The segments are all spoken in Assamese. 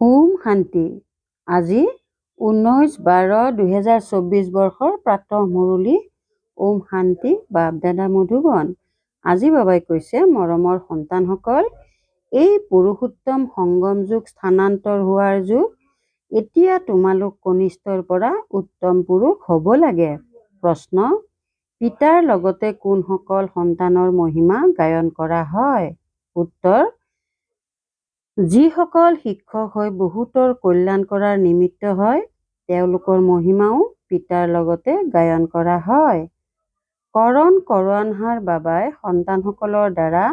ওম শান্তি। আজি 19/12/2024 বৰ্ষৰ প্ৰাতঃ মুৰলী। ওম শান্তি। বাপ দাদা মধুবন। আজি বাবাই কৈছে, মৰমৰ সন্তানসকল, এই পুৰুষোত্তম সংগম যুগ স্থানান্তৰ হোৱাৰ যুগ। এতিয়া তোমালোক কনিষ্ঠৰ পৰা উত্তম পুৰুষ হ'ব লাগে। প্ৰশ্ন: পিতাৰ লগতে কোনসকল সন্তানৰ মহিমা গায়ন কৰা হয়? উত্তৰ: যিসকল শিক্ষক হৈ বহুতৰ কল্যাণ কৰাৰ নিমিত্ত হয়, তেওঁলোকৰ মহিমাও পিতাৰ লগতে গায়ন কৰা হয়। কৰণ কৰোৱানহাৰ বাবাই সন্তানসকলৰ দ্বাৰা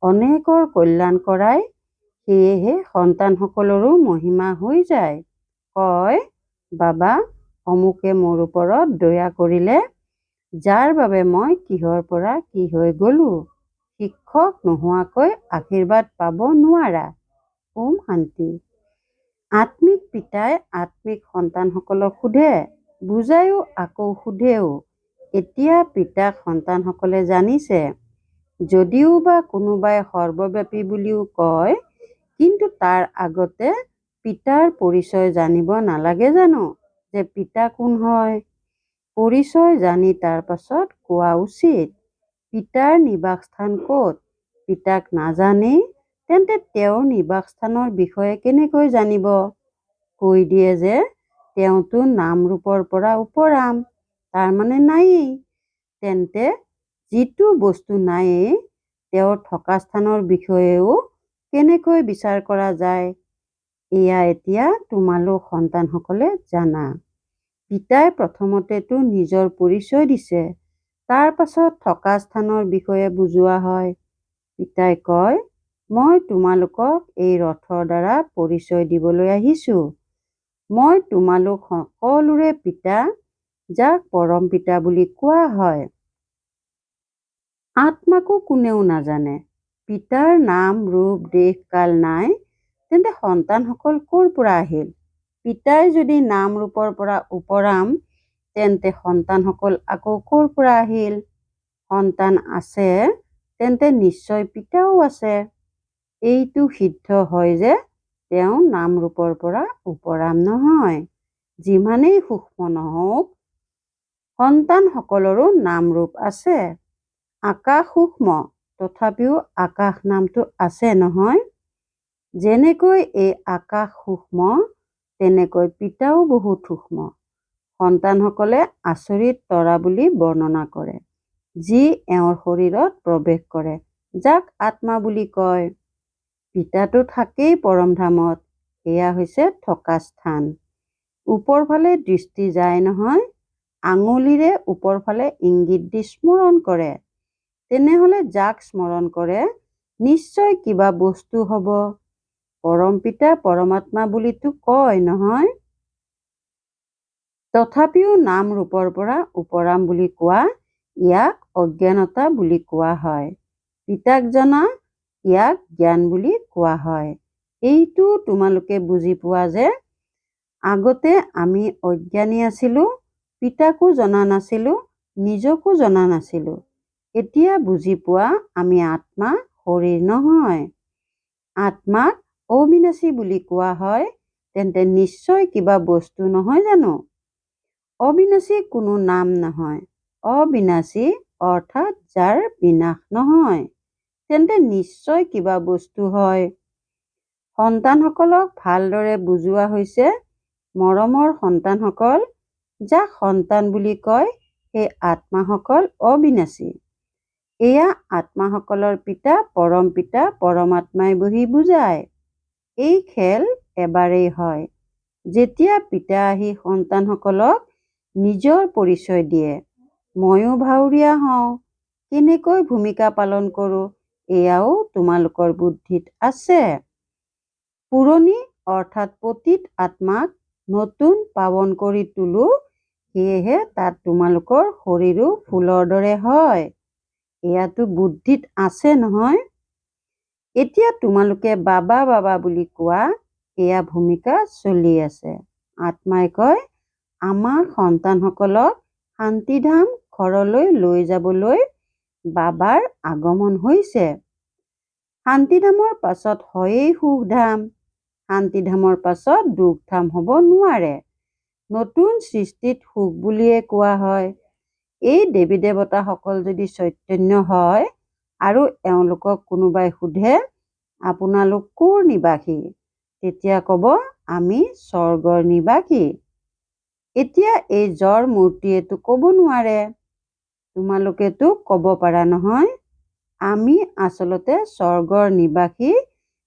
অনেকৰ কল্যাণ কৰায়, সেয়েহে সন্তানসকলৰো মহিমা হৈ যায়। কয়, বাবা, অমুকে মোৰ ওপৰত দয়া কৰিলে, যাৰ বাবে মই কিহৰ পৰা কি হৈ গলো। শিক্ষক নোহোৱাকৈ আশীৰ্বাদ পাব নোৱাৰা। ওম শান্তি। আত্মিক পিতাই আত্মিক সন্তানসকলক সোধে, বুজায়ো আকৌ সোধেও। এতিয়া পিতাক সন্তানসকলে জানিছে, যদিও বা কোনোবাই সৰ্বব্যাপী বুলিও কয়, কিন্তু তাৰ আগতে পিতাৰ পৰিচয় জানিব নালাগে জানো, যে পিতা কোন হয়? পৰিচয় জানি তাৰ পাছত কোৱা উচিত। পিতাৰ নিবাসস্থান ক'ত? পিতাক নাজানেই তেন্তে তেওঁৰ নিবাসস্থানৰ বিষয়ে কেনেকৈ জানিব? কৈ দিয়ে যে তেওঁতো নাম ৰূপৰ পৰা উপৰাম, তাৰমানে নায়েই। তেন্তে যিটো বস্তু নায়েই, তেওঁৰ থকা স্থানৰ বিষয়েও কেনেকৈ বিচাৰ কৰা যায়? এয়া এতিয়া তোমালোক সন্তানসকলে জানা। পিতাই প্ৰথমতেতো নিজৰ পৰিচয় দিছে, তাৰ পাছত থকা স্থানৰ বিষয়ে বুজোৱা হয়। পিতাই কয়, মই তোমালোকক এই ৰথৰ দ্বাৰা পৰিচয় দিবলৈ আহিছো। মই তোমালোক সকলোৰে পিতা, যাক পৰম পিতা বুলি কোৱা হয়। আত্মাকো কোনেও নাজানে। পিতাৰ নাম ৰূপ দেশ কাল নাই, তেন্তে সন্তানসকল ক'ৰ পৰা আহিল? পিতাই যদি নাম ৰূপৰ পৰা উপৰাম, তেন্তে সন্তানসকল আকৌ ক'ৰ পৰা আহিল? সন্তান আছে, তেন্তে নিশ্চয় পিতাও আছে। এইটো সিদ্ধ হয় যে তেওঁ নাম ৰূপৰ পৰা উপৰাম নহয়। যিমানেই সূক্ষ্ম নহওক, সন্তানসকলৰো নাম ৰূপ আছে। আকাশ সূক্ষ্ম, তথাপিও আকাশ নামটো আছে নহয়। যেনেকৈ এই আকাশ সূক্ষ্ম, তেনেকৈ পিতাও বহুত সূক্ষ্ম। সন্তানসকলে আচৰিত তৰা বুলি বৰ্ণনা কৰে, যি এওঁৰ শৰীৰত প্ৰৱেশ কৰে, যাক আত্মা বুলি কয়। পিতাটো থাকেই পৰমধামত, এয়া হৈছে থকা স্থান। ওপৰফালে দৃষ্টি যায় নহয়, আঙুলিৰে ওপৰফালে ইংগিত দি স্মৰণ কৰে। তেনেহলে যাক স্মৰণ কৰে, নিশ্চয় কিবা বস্তু হ'ব। পৰম পিতা পৰমাত্মা বুলিতো কয় নহয়। তথাপিও নাম ৰূপৰ পৰা উপৰাম বুলি কোৱা, ইয়াক অজ্ঞানতা বুলি কোৱা হয়। পিতাক জনা, ইয়াক জ্ঞান বুলি কোৱা হয়। এইটো তোমালোকে বুজি পোৱা যে আগতে আমি অজ্ঞানী আছিলো, পিতাকো জনা নাছিলো, নিজকো জনা নাছিলো। এতিয়া বুজি পোৱা আমি আত্মা, শৰীৰ নহয়। আত্মাক অবিনাশী বুলি কোৱা হয়, তেন্তে নিশ্চয় কিবা বস্তু নহয় জানো? অবিনাশী কোনো নাম নহয়। অবিনাশী অৰ্থাৎ যাৰ বিনাশ নহয়, তেন্তে নিশ্চয় কিবা বস্তু হয়। সন্তানসকলক ভালদৰে বুজোৱা হৈছে, মৰমৰ সন্তানসকল, যাক সন্তান বুলি কয়, সেই আত্মাসকল অবিনাশী। এয়া আত্মাসকলৰ পিতা পৰম পিতা পৰমাত্মাই বহি বুজায়। এই খেল এবাৰেই হয়, যেতিয়া পিতা আহি সন্তানসকলক নিজৰ পৰিচয় দিয়ে। ময়ো ভাৱৰীয়া হওঁ, কেনেকৈ ভূমিকা পালন কৰোঁ, এয়াও তোমালোকৰ বুদ্ধিত আছে। পুৰণি অৰ্থাৎ পতিত আত্মাক নতুন পাৱন কৰি তোলো, সেয়েহে তাত তোমালোকৰ শৰীৰো ফুলৰ দৰে হয়। এয়াতো বুদ্ধিত আছে নহয়। এতিয়া তোমালোকে বাবা বাবা বুলি কোৱা, এয়া ভূমিকা চলি আছে। আত্মাই কয়, আমাৰ সন্তানসকলক শান্তিধাম ঘৰলৈ লৈ যাবলৈ বাবাৰ আগমন হৈছে। শান্তিধামৰ পাছত হয়েই সুখধাম। শান্তিধামৰ পাছত দুখধাম হ'ব নোৱাৰে। নতুন সৃষ্টিত সুখ বুলিয়ে কোৱা হয়। এই দেৱী দেৱতাসকল যদি চৈতন্য হয় আৰু এওঁলোকক কোনোবাই সোধে আপোনালোক ক'ৰ নিবাসী, তেতিয়া ক'ব আমি স্বৰ্গৰ নিবাসী। এতিয়া এই জড় মূৰ্তিয়েতো ক'ব নোৱাৰে। তোমালোকেতো ক'ব পাৰা নহয়, আমি আচলতে স্বৰ্গৰ নিবাসী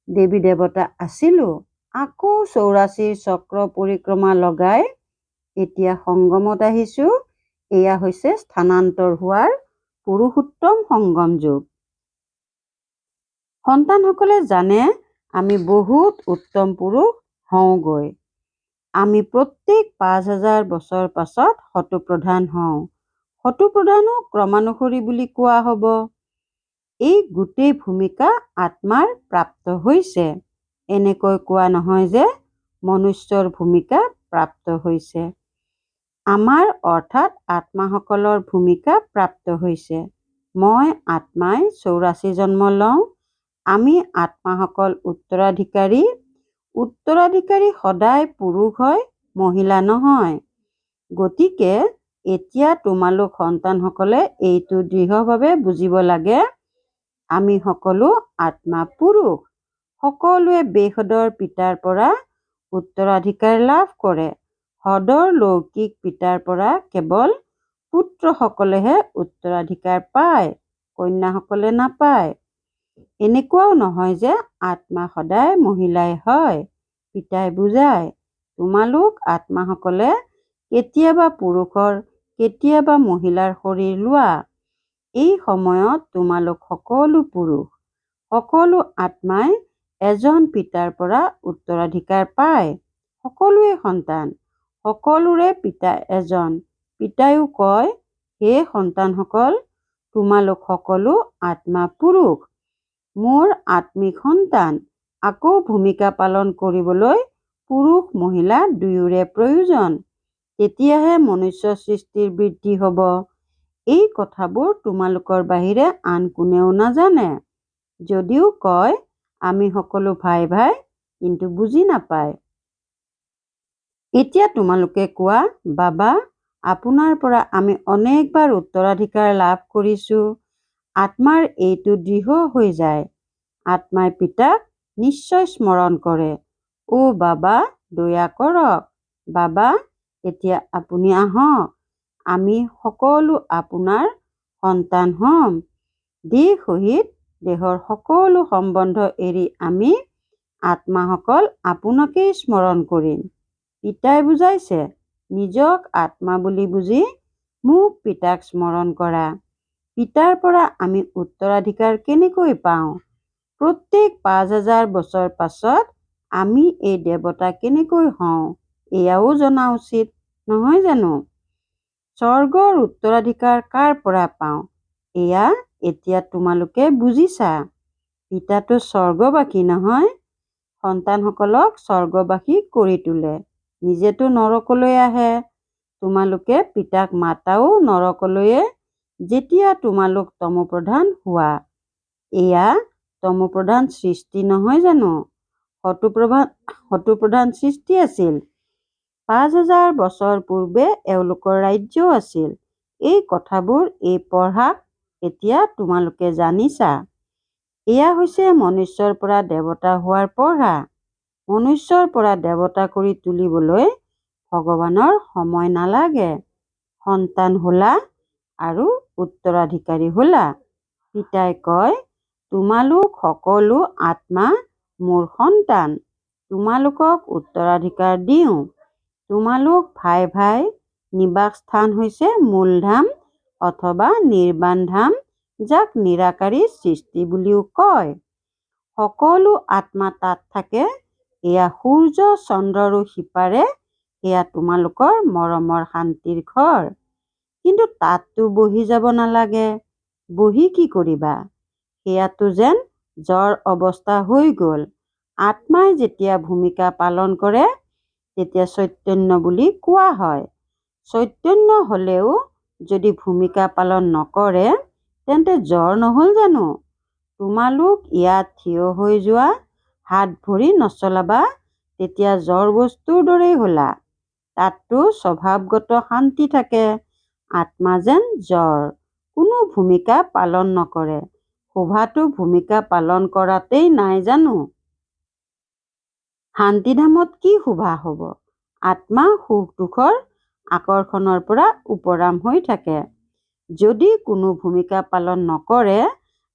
দেৱী দেৱতা আছিলোঁ। আকৌ 84 চক্ৰ পৰিক্ৰমা লগাই এতিয়া সংগমত আহিছোঁ। এয়া হৈছে স্থানান্তৰ হোৱাৰ পুৰুষোত্তম সংগম যুগ। সন্তানসকলে জানে আমি বহুত উত্তম পুৰুষ হওঁগৈ। আমি প্ৰত্যেক 5000 বছৰ পাছত শতপ্ৰধান হওঁ। শতপ্ৰধানো ক্ৰমানুসৰি বুলি কোৱা হ'ব। এই গোটেই ভূমিকা আত্মাৰ প্ৰাপ্ত হৈছে। এনেকৈ কোৱা নহয় যে মনুষ্যৰ ভূমিকা প্ৰাপ্ত হৈছে। আমাৰ অৰ্থাৎ আত্মাসকলৰ ভূমিকা প্ৰাপ্ত হৈছে। মই আত্মাই 84 জন্ম লওঁ। আমি আত্মাসকল উত্তৰাধিকাৰী। উত্তৰাধিকাৰী সদায় পুৰুষ হয়, মহিলা নহয়। গতিকে এতিয়া তোমালোক সন্তানসকলে এইটো দৃঢ়ভাৱে বুজিব লাগে, আমি সকলো আত্মা পুৰুষ। সকলোৱে বেসদৰ পিতাৰ পৰা উত্তৰাধিকাৰ লাভ কৰে। সদৰ লৌকিক পিতাৰ পৰা কেৱল পুত্ৰসকলেহে উত্তৰাধিকাৰ পায়, কন্যাসকলে নাপায়। এনেকুৱাও নহয় যে আত্মা সদায় মহিলাই হয়। পিতাই বুজায়, তোমালোক আত্মাসকলে কেতিয়াবা পুৰুষৰ কেতিয়াবা মহিলাৰ শৰীৰ লোৱা। এই সময়ত তোমালোক সকলো পুৰুষ। সকলো আত্মাই এজন পিতাৰ পৰা উত্তৰাধিকাৰ পায়। সকলোৱে সন্তান। সকলোৰে পিতা এজন। পিতাইও কয়, হে সন্তানসকল, তোমালোক সকলো আত্মা পুৰুষ, মোৰ আত্মিক সন্তান। আকৌ ভূমিকা পালন কৰিবলৈ পুৰুষ মহিলা দুয়োৰে প্ৰয়োজন। তেতিয়াহে মনুষ্য সৃষ্টিৰ বৃদ্ধি হ'ব। এই কথাবোৰ তোমালোকৰ বাহিৰে আন কোনেও নাজানে। যদিও কয় আমি সকলো ভাই ভাই, কিন্তু বুজি নাপায়। এতিয়া তোমালোকে কোৱা, বাবা, আপোনাৰ পৰা আমি অনেকবাৰ উত্তৰাধিকাৰ লাভ কৰিছোঁ। আত্মাৰ এইটো দৃঢ় হৈ যায়। আত্মাই পিতাক নিশ্চয় স্মৰণ কৰে। অ' বাবা, দয়া কৰক। বাবা, এতিয়া আপুনি আহক। আমি সকলো আপোনাৰ সন্তান হ'ম। দেহ সহিত দেহৰ সকলো সম্বন্ধ এৰি আমি আত্মাসকল আপোনাকেই স্মৰণ কৰিম। পিতাই বুজাইছে, নিজক আত্মা বুলি বুজি মোক পিতাক স্মৰণ কৰা। পিতাৰ পৰা আমি উত্তৰাধিকাৰ কেনেকৈ পাওঁ? প্ৰত্যেক 5000 বছৰ পাছত আমি এই দেৱতা কেনেকৈ হওঁ, এয়াও জনা উচিত, নহয় জানো? স্বৰ্গৰ উত্তৰাধিকাৰ কাৰ পৰা পাওঁ, এয়া এতিয়া তোমালোকে বুজিছা। পিতাটো স্বৰ্গবাসী নহয়। সন্তানসকলক স্বৰ্গবাসী কৰি তোলে, নিজেতো নৰকলৈ আহে। তোমালোকে পিতাক মাতাও নৰকলৈয়ে, যেতিয়া তোমালোক তমোপ্ৰধান হোৱা। এয়া তমোপ্ৰধান সৃষ্টি নহয় জানো? শতপ্ৰধান সৃষ্টি আছিল। 5000 বছৰ পূৰ্বে এওঁলোকৰ ৰাজ্য আছিল। এই কথাবোৰ এই পঢ়াক এতিয়া তোমালোকে জানিছা। এয়া হৈছে মনুষ্যৰ পৰা দেৱতা হোৱাৰ পঢ়া। মনুষ্যৰ পৰা দেৱতা কৰি তুলিবলৈ ভগৱানৰ সময় নালাগে। সন্তান হোলা আৰু উত্তৰাধিকাৰী হোলা। পিতাই কয়, তোমালোক সকলো আত্মা মোৰ সন্তান। তোমালোকক উত্তৰাধিকাৰ দিওঁ। তোমালোক ভাই ভাই। নিবাস স্থান হৈছে মূলধাম অথবা নিৰ্বাণ ধাম, যাক নিৰাকাৰী সৃষ্টি বুলিও কয়। সকলো আত্মা তাত থাকে। এয়া সূৰ্য চন্দ্ৰৰো সিপাৰে। এয়া তোমালোকৰ মৰমৰ শান্তিৰ ঘৰ। কিন্তু তাততো বহি যাব নালাগে। বহি কি কৰিবা? সেয়াতো যেন জ্বৰ অৱস্থা হৈ গ'ল। আত্মাই যেতিয়া ভূমিকা পালন কৰে, তেতিয়া চৈতন্য বুলি কোৱা হয়। চৈতন্য হ'লেও যদি ভূমিকা পালন নকৰে, তেন্তে জ্বৰ নহ'ল জানো? তোমালোক ইয়াত থিয় হৈ যোৱা, হাত ভৰি নচলাবা, তেতিয়া জড় বস্তুৰ দৰেই হ'লা। তাততো স্বভাৱগত শান্তি থাকে। আত্মা যেন জড়, কোনো ভূমিকা পালন নকৰে। শোভাটো ভূমিকা পালন কৰাতেই নাই জানো? শান্তিধামত কি শোভা হ'ব? আত্মা সুখ দুখৰ আকৰ্ষণৰ পৰা উপৰাম হৈ থাকে। যদি কোনো ভূমিকা পালন নকৰে,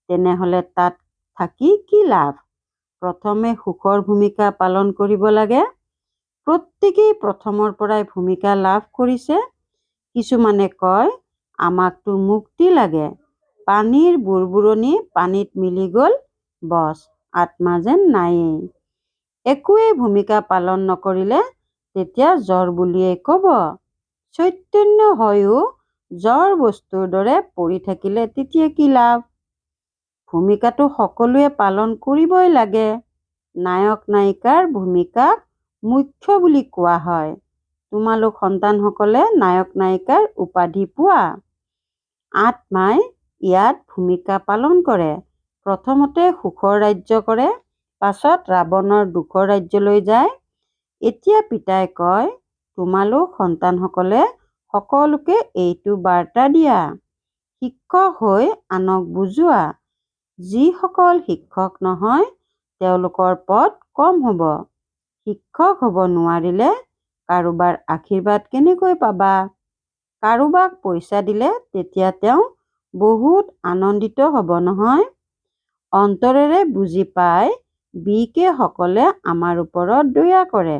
তেনেহ'লে তাত থাকি কি লাভ? প্ৰথমে সুখৰ ভূমিকা পালন কৰিব লাগে। প্ৰত্যেকেই প্ৰথমৰ পৰাই ভূমিকা লাভ কৰিছে। কিছুমানে কয়, আমাকতো মুক্তি লাগে। পানীৰ বুৰবুৰণি পানীত মিলি গ'ল, বছ, আত্মা যেন নায়েই। একোৱেই ভূমিকা পালন নকৰিলে তেতিয়া জড় বুলিয়েই ক'ব। চৈতন্য হয়ো জড় বস্তুৰ দৰে পৰি থাকিলে তেতিয়া কি লাভ? ভূমিকাটো সকলোৱে পালন কৰিবই লাগে। নায়ক নায়িকাৰ ভূমিকাক মুখ্য বুলি কোৱা হয়। তোমালোক সন্তানসকলে নায়ক নায়িকাৰ উপাধি পোৱা। আত্মাই ইয়াত ভূমিকা পালন কৰে। প্ৰথমতে সুখৰ ৰাজ্য কৰে, পাছত ৰাৱণৰ দুখৰ ৰাজ্যলৈ যায়। এতিয়া পিতাই কয়, তোমালোক সন্তানসকলে সকলোকে এইটো বাৰ্তা দিয়া। শিক্ষক হৈ আনক বুজোৱা। যিসকল শিক্ষক নহয়, তেওঁলোকৰ পদ কম হ'ব। শিক্ষক হ'ব নোৱাৰিলে কাৰোবাৰ আশীৰ্বাদ কেনেকৈ পাবা? কাৰোবাক পইচা দিলে তেতিয়া তেওঁ বহুত আনন্দিত হ'ব নহয়। অন্তৰেৰে বুজি পাই বিকে সকলে আমাৰ ওপৰত দয়া কৰে।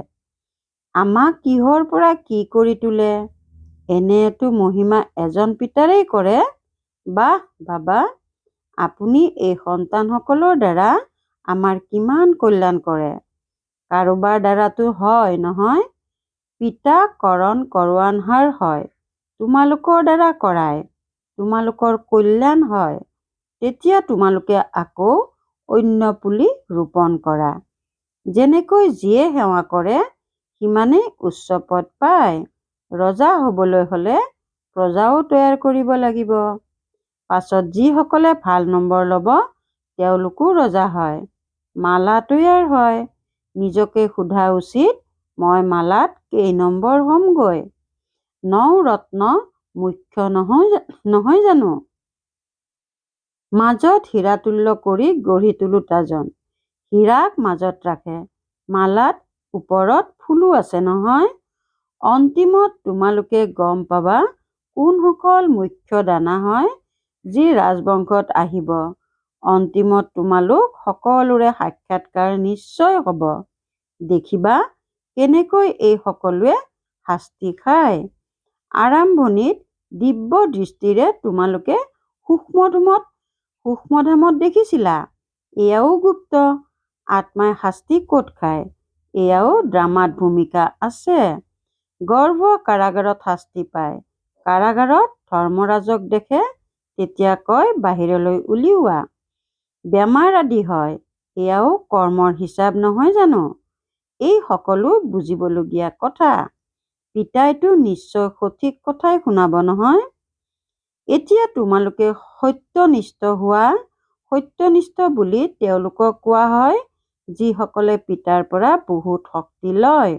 আমাক কিহৰ পৰা কি কৰি তোলে। এনেটো মহিমা এজন পিতাৰেই কৰে। বাহ বাবা, আপুনি এই সন্তানসকলৰ দ্বাৰা আমাৰ কিমান কল্যাণ কৰে। কাৰোবাৰ দ্বাৰাতো হয় নহয়। পিতা কৰণ কৰোৱানহাৰ হয়। তোমালোকৰ দ্বাৰা কৰায়। তোমালোকৰ কল্যাণ হয়। তেতিয়া তোমালোকে আকৌ অন্য পুলি ৰোপণ কৰা। যেনেকৈ যিয়ে সেৱা কৰে, সিমানেই উচ্চ পদ পায়। ৰজা হ'বলৈ হ'লে প্ৰজাও তৈয়াৰ কৰিব লাগিব। পাছত যিসকলে ভাল নম্বৰ ল'ব, তেওঁলোকো ৰজা হয়। মালা তৈয়াৰ হয়। নিজকে সোধা উচিত, মই মালাত কেই নম্বৰ হ'মগৈ? ৯ ৰত্ন মুখ্য নহয় জানো? মাজত হীৰাতুল্য কৰি গঢ়ি তোলো তাজন। হীৰাক মাজত ৰাখে। মালাত ওপৰত ফুলো আছে নহয়। অন্তিমত তোমালোকে গম পাবা কোনসকল মুখ্য দানা হয়, যি ৰাজবংশত আহিব। অন্তিমত তোমালোক সকলোৰে সাক্ষাৎকাৰ নিশ্চয় হ'ব। দেখিবা কেনেকৈ এই সকলোৱে শাস্তি খায়। আৰম্ভণিত দিব্য দৃষ্টিৰে তোমালোকে সূক্ষ্মধামত দেখিছিলা। এয়াও গুপ্ত। আত্মাই শাস্তি ক'ত খায়, এয়াও ড্ৰামাত ভূমিকা আছে। গৰ্ভ কাৰাগাৰত শাস্তি পায়। কাৰাগাৰত ধৰ্মৰাজক দেখে, তেতিয়া কয় বাহিৰলৈ উলিওৱা। বেমাৰ আদি হয়, এয়াও কৰ্মৰ হিচাপ নহয় জানো? এই সকলো বুজিবলগীয়া কথা। পিতাইতো নিশ্চয় সঠিক কথাই শুনাব নহয়। এতিয়া তোমালোকে সত্যনিষ্ঠ হোৱা। সত্যনিষ্ঠ বুলি তেওঁলোকক কোৱা হয়, যিসকলে পিতাৰ পৰা বহুত শক্তি লয়।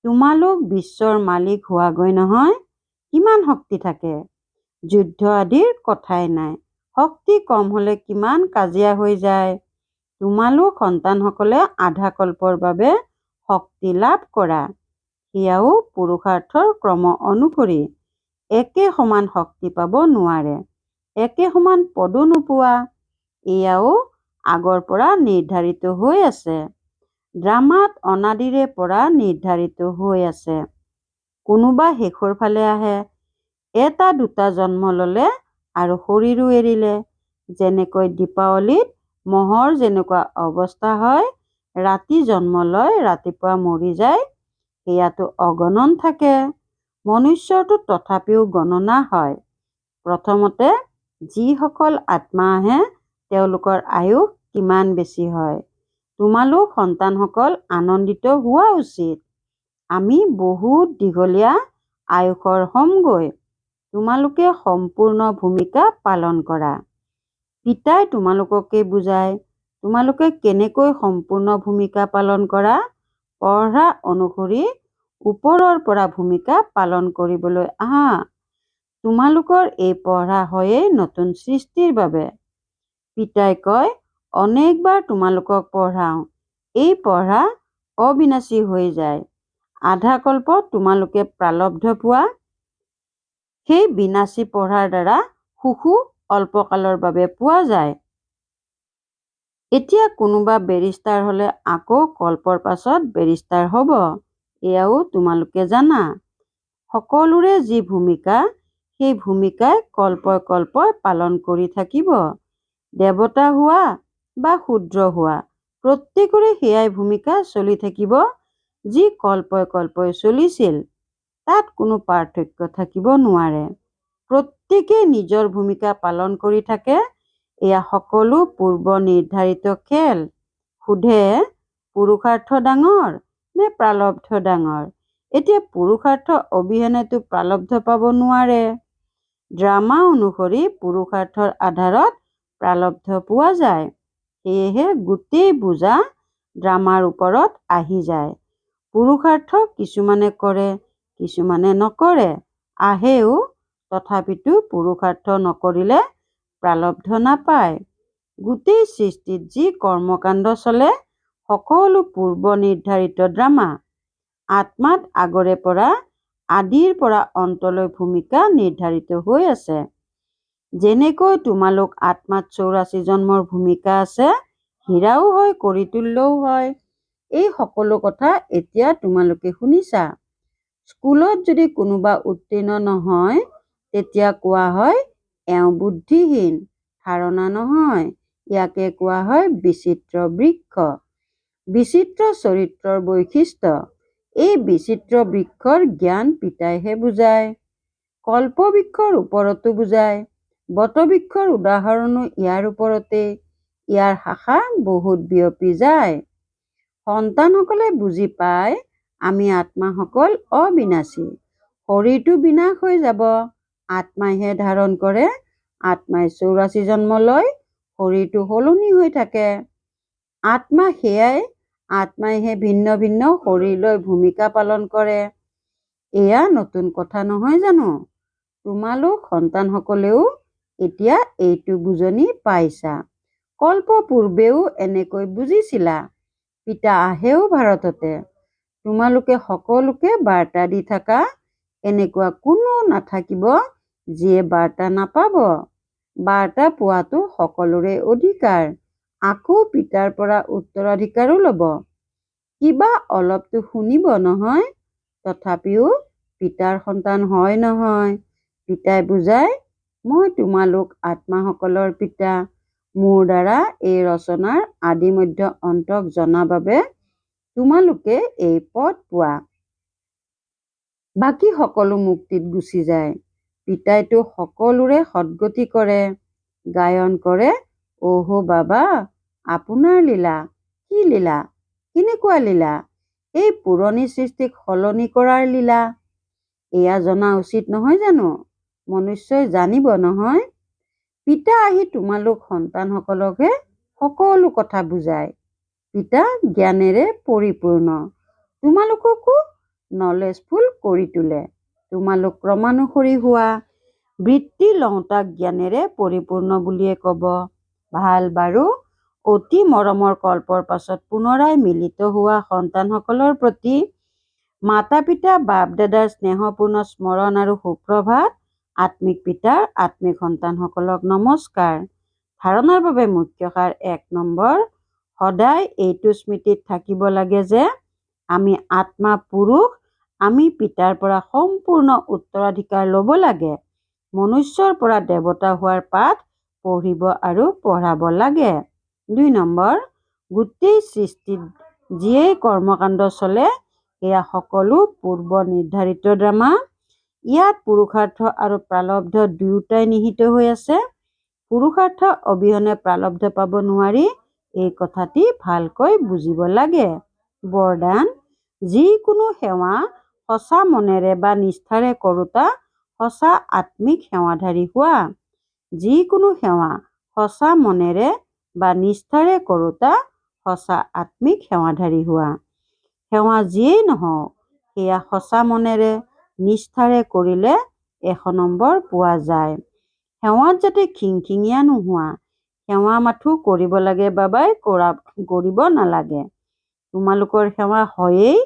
তোমালোক বিশ্বৰ মালিক হোৱাগৈ নহয়। কিমান শক্তি থাকে? যুদ্ধ আদিৰ কথাই নাই। শক্তি কম হ'লে কিমান কাজিয়া হৈ যায়। তোমালোক সন্তানসকলে আধা কল্পৰ বাবে শক্তি লাভ কৰা। সেয়াও পুৰুষাৰ্থৰ ক্ৰম অনুসৰি। একে সমান শক্তি পাব নোৱাৰে। একে সমান পদো নোপোৱা। এয়াও আগৰ পৰা নিৰ্ধাৰিত হৈ আছে। ড্ৰামাত অনাদিৰে পৰা নিৰ্ধাৰিত হৈ আছে। কোনোবা শেষৰ ফালে আহে। এটা দুটা জন্ম ল'লে আৰু শৰীৰো এৰিলে। যেনেকৈ দীপাৱলীত মহৰ যেনেকুৱা অৱস্থা হয়, ৰাতি জন্ম লয়, ৰাতিপুৱা মৰি যায়, সেয়াতো অগণন থাকে। মনুষ্যৰতো তথাপিও গণনা হয়। প্ৰথমতে যিসকল আত্মা আহে, তেওঁলোকৰ আয়ুস কিমান বেছি হয়। তোমালোক সন্তানসকল আনন্দিত হোৱা উচিত। আমি বহুত দীঘলীয়া আয়ুসৰ হ'মগৈ। তোমালোকে সম্পূৰ্ণ ভূমিকা পালন কৰা। পিতাই তোমালোককে বুজায়। তোমালোকে কেনেকৈ সম্পূৰ্ণ ভূমিকা পালন কৰা? পঢ়া অনুসৰি ওপৰৰ পৰা ভূমিকা পালন কৰিবলৈ আহা। তোমালোকৰ এই পঢ়া হয়েই নতুন সৃষ্টিৰ বাবে। পিতাই কয়, অনেকবাৰ তোমালোকক পঢ়াওঁ, এই পঢ়া অবিনাশী হৈ যায়। আধা কল্পত তোমালোকে প্ৰালব্ধ পোৱা। সেই বিনাশী পঢ়াৰ দ্বাৰা সুখো অল্পকালৰ বাবে পোৱা যায়। এতিয়া কোনোবা বেৰিষ্টাৰ হ'লে আকৌ কল্পৰ পাছত বেৰিষ্টাৰ হ'ব, এয়াও তোমালোকে জানা। সকলোৰে যি ভূমিকা, সেই ভূমিকাই কল্পই কল্পই পালন কৰি থাকিব। দেৱতা হোৱা বা শূদ্ৰ হোৱা, প্ৰত্যেকৰে সেয়াই ভূমিকা চলি থাকিব যি কল্পই কল্পই চলিছিল। তাত কোনো পাৰ্থক্য থাকিব নোৱাৰে। প্ৰত্যেকেই নিজৰ ভূমিকা পালন কৰি থাকে। এয়া সকলো পূৰ্ব নিৰ্ধাৰিত খেল। সোধে, পুৰুষাৰ্থ ডাঙৰ নে প্ৰালব্ধ ডাঙৰ? এতিয়া পুৰুষাৰ্থ অবিহনেতো প্ৰালব্ধ পাব নোৱাৰে। ড্ৰামা অনুসৰি পুৰুষাৰ্থৰ আধাৰত প্ৰালব্ধ পোৱা যায়। সেয়েহে গোটেই বোজা ড্ৰামাৰ ওপৰত আহি যায়। পুৰুষাৰ্থ কিছুমানে কৰে, কিছুমানে নকৰে, আহেও, তথাপিতো পুৰুষাৰ্থ নকৰিলে প্ৰালব্ধ নাপায়। গোটেই সৃষ্টিত যি কৰ্মকাণ্ড চলে, সকলো পূৰ্ব নিৰ্ধাৰিত ড্ৰামা। আত্মাত আগৰে পৰা, আদিৰ পৰা অন্তলৈ ভূমিকা নিৰ্ধাৰিত হৈ আছে। যেনেকৈ তোমালোক আত্মাত 84 জন্মৰ ভূমিকা আছে, হীৰাও হয়, কৰিতুল্যও হয়। এই সকলো কথা এতিয়া তোমালোকে শুনিছা। স্কুলত যদি কোনোবা উত্তীৰ্ণ নহয়, তেতিয়া কোৱা হয় এওঁ বুদ্ধিহীন, ধাৰণা নহয়। ইয়াকে কোৱা হয় বিচিত্ৰ বৃক্ষ। বিচিত্ৰ চৰিত্ৰৰ বৈশিষ্ট্য। এই বিচিত্ৰ বৃক্ষৰ জ্ঞান পিতাইহে বুজায়। কল্পবৃক্ষৰ ওপৰতো বুজায়। বটবৃক্ষৰ উদাহৰণো ইয়াৰ ওপৰতে। ইয়াৰ শাখা বহুত বিয়পি যায়। সন্তানসকলে বুজি পায়, আমি আত্মাসকল অবিনাশী। শৰীৰটো বিনাশ হৈ যাব, আত্মাইহে ধাৰণ কৰে। আত্মাই 84 জন্ম লয়, শৰীৰটো সলনি হৈ থাকে। আত্মা সেয়াই, আত্মাইহে ভিন্ন ভিন্ন শৰীৰ লৈ ভূমিকা পালন কৰে। এয়া নতুন কথা নহয় জানো? তোমালোক সন্তানসকলেও এতিয়া এইটো বুজনি পাইছা। কল্প পূৰ্বেও এনেকৈ বুজিছিলা। পিতা আহেও ভাৰততে। তোমালোকে সকলোকে বাৰ্তা দি থাকা, এনেকুৱা কোনো নাথাকিব যিয়ে বাৰ্তা নাপাব। বাৰ্তা পোৱাটো সকলোৰে অধিকাৰ। আকৌ পিতাৰ পৰা উত্তৰাধিকাৰো ল'ব। কিবা অলপতো শুনিব নহয়? তথাপিও পিতাৰ সন্তান হয় নহয়। পিতাই বুজায়, মই তোমালোক আত্মাসকলৰ পিতা। মোৰ দ্বাৰা এই ৰচনাৰ আদি মধ্য অন্তক জনা বাবে তোমালোকে এই পদ পোৱা। বাকী সকলো মুক্তিত গুচি যায়। পিতাইতো সকলোৰে সদ্গতি কৰে। গায়ন কৰে, অহো বাবা, আপোনাৰ লীলা। কি লীলা? কেনেকুৱা লীলা? এই পুৰণি সৃষ্টিক সলনি কৰাৰ লীলা। এয়া জনা উচিত নহয় জানো? মনুষ্যই জানিব নহয়। পিতা আহি তোমালোক সন্তানসকলকহে সকলো কথা বুজায়। পিতা জ্ঞানেৰে পৰিপূৰ্ণ। তোমালোককো নলেজফুল কৰি তোলে। তোমালোক ক্ৰমানুসৰি হোৱা। বৃত্তি লওঁতাক জ্ঞানেৰে পৰিপূৰ্ণ বুলিয়ে ক'ব। ভাল বাৰু, অতি মৰমৰ কল্পৰ পাছত পুনৰাই মিলিত হোৱা সন্তানসকলৰ প্ৰতি মাতা পিতা বাপ দাদাৰ স্নেহপূৰ্ণ স্মৰণ আৰু সুপ্ৰভাত। আত্মিক পিতাৰ আত্মিক সন্তানসকলক নমস্কাৰ। ধাৰণাৰ বাবে মুখ্য সাৰ 1 নম্বৰ, সদায় এইটো স্মৃতিত থাকিব লাগে যে আমি আত্মা পুৰুষ। আমি পিতাৰ পৰা সম্পূৰ্ণ উত্তৰাধিকাৰ ল'ব লাগে। মনুষ্যৰ পৰা দেৱতা হোৱাৰ পাঠ পঢ়িব আৰু পঢ়াব লাগে। 2 নম্বৰ, গোটেই সৃষ্টিত যিয়েই কৰ্মকাণ্ড চলে, এয়া সকলো পূৰ্ব নিৰ্ধাৰিত ড্ৰামা। ইয়াত পুৰুষাৰ্থ আৰু প্ৰালব্ধ দুয়োটাই নিহিত হৈ আছে। পুৰুষাৰ্থ অবিহনে প্ৰালব্ধ পাব নোৱাৰি, এই কথাটি ভালকৈ বুজিব লাগে। বৰদান, যিকোনো সেৱা সঁচা মনেৰে বা নিষ্ঠাৰে কৰোঁতা সঁচা আত্মিক সেৱাধাৰী হোৱা। যিকোনো সেৱা সঁচা মনেৰে বা নিষ্ঠাৰে কৰোঁতা সঁচা আত্মিক সেৱাধাৰী হোৱা। সেৱা যিয়েই নহওক সেয়া সঁচা মনেৰে নিষ্ঠাৰে কৰিলে 100 নম্বৰ পোৱা যায়। সেৱাত যাতে খিংখিঙীয়া নোহোৱা, সেৱা মাথো কৰিব লাগে বাবাই, কৰিব নালাগে। তোমালোকৰ সেৱা হয়েই,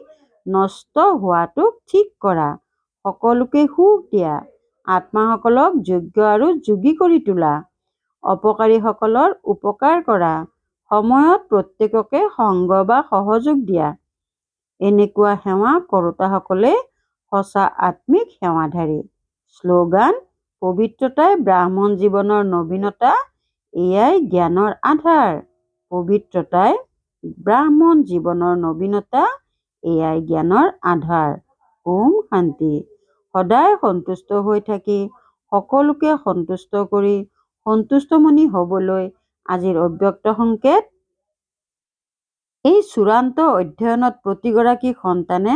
নষ্ট হোৱাটোক ঠিক কৰা, সকলোকে সুখ দিয়া, আত্মাসকলক যোগ্য আৰু যোগী কৰি তোলা, অপকাৰীসকলৰ উপকাৰ কৰা, সময়ত প্ৰত্যেককে সংগ বা সহযোগ দিয়া। এনেকুৱা সেৱা কৰোতাসকলে সঁচা আত্মিক সেৱাধাৰী। শ্লোগান: পবিত্ৰতাই ব্ৰাহ্মণ জীৱনৰ নবীনতা, এয়াই জ্ঞানৰ আধাৰ। পবিত্ৰতাই ব্ৰাহ্মণ জীৱনৰ নবীনতা, এয়াই জ্ঞানৰ আধাৰ। ওম শান্তি। সদায় সন্তুষ্ট হৈ থাকি সকলোকে সন্তুষ্ট কৰি সন্তুষ্টমণি হ'বলৈ আজিৰ অব্যক্ত সংকেত। এই চূড়ান্ত অধ্যয়নত প্ৰতিগৰাকী সন্তানে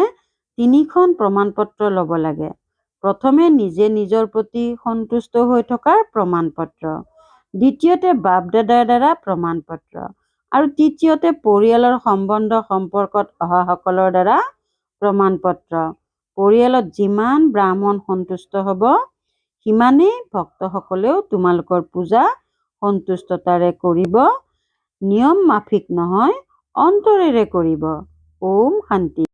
3খন প্ৰমাণপত্ৰ ল'ব লাগে। প্ৰথমে নিজে নিজৰ প্ৰতি সন্তুষ্ট হৈ থকাৰ প্ৰমাণপত্ৰ, দ্বিতীয়তে বাপ দাদাৰ দ্বাৰা প্ৰমাণপত্ৰ আৰু তৃতীয়তে পৰিয়ালৰ সম্বন্ধ সম্পৰ্কত অহা সকলৰ দ্বাৰা প্ৰমাণপত্ৰ। পৰিয়ালত যিমান ব্ৰাহ্মণ সন্তুষ্ট হ'ব, সিমানেই ভক্তসকলেও তোমালোকৰ পূজা সন্তুষ্টতাৰে কৰিব। নিয়ম মাফিক নহয়, অন্তৰেৰে কৰিব। ওম শান্তি।